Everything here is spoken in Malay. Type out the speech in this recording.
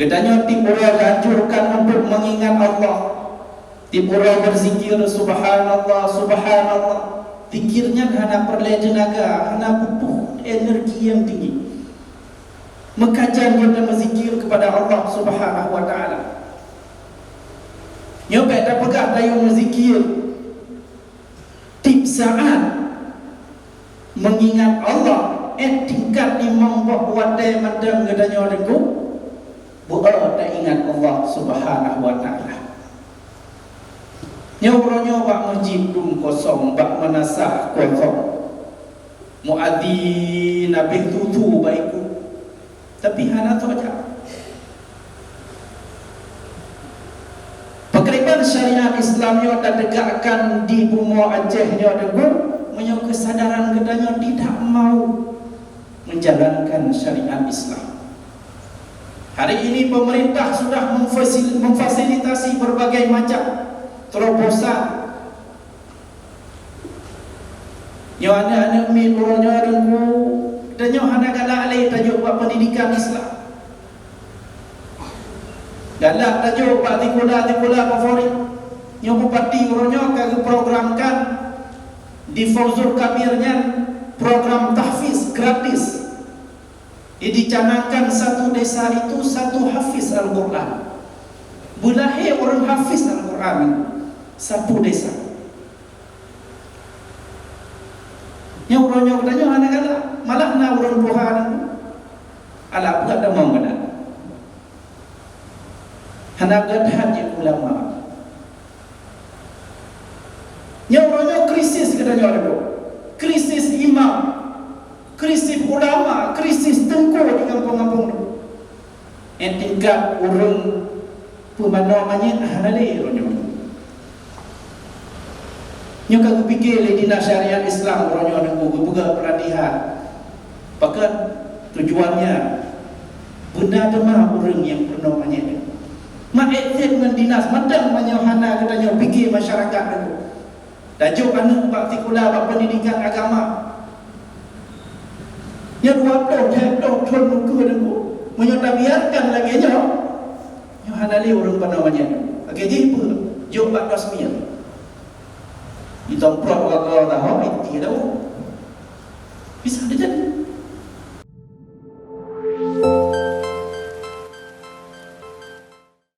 Gedanya tipura dianjurkan untuk mengingat Allah. Tipura berzikir subhanallah, subhanallah. Zikirnya hana perlu tenaga, hana butuh energi yang tinggi. Mekajan kita berzikir kepada Allah Subhanahu wa taala. Nyobek dah pegah dayung berzikir. Tip saat mengingat Allah tingkat imam buat wadai madam gedanya dengu. Buat tak ingat Allah Subhanahu wa taala. Nyawa bak masjid dum kosong, bak manasah kosong. Muadzin habis tutu baikku. Tapi hana tu aja. Pekeriban syariat Islam yang tegakkan di bumi Aceh yang dengung, punya kesadaran gedanya tidak mau menjalankan syariat Islam. Hari ini pemerintah sudah memfasilitasi berbagai macam terobosan. Yang anak-anak milunya dengu dan yang anak galak alih tajuk buat pendidikan Islam. Galak tajuk buat tikulah favorit. Yang bupati orangnya akan programkan di Fauzul Kabirnya program tahfiz gratis. Dicanangkan satu desa itu satu hafiz Al-Quran. Bulahir orang hafiz Al-Quran satu desa. Yang orangnya katanya anak-anak malah nak orang Tuhan ala bukan dah mau kena. Anak gadhat je ulama. Yang orangnya krisis katanya ada. Krisis imam, krisis ulama, krisis tengku di kampung-kampung tu. Tingkat orang pemandangnya hanale orangnya. Yang aku fikir di syariat Islam orangnya ada buka perhatian. Bahkan tujuannya benda demah orang yang pernahnya. Maksud dengan dinas madang menyahana katanya fikir masyarakat itu. Tajuk anak partikular bab pendidikan agama. Yang dua tahun muka itu menyatabiarkan lagi nya. Yang hanali orang pernahnya. Okey jadi apa? Jom bab tasmiyah. Ditomprok kalau tahu itu tahu bisa jadi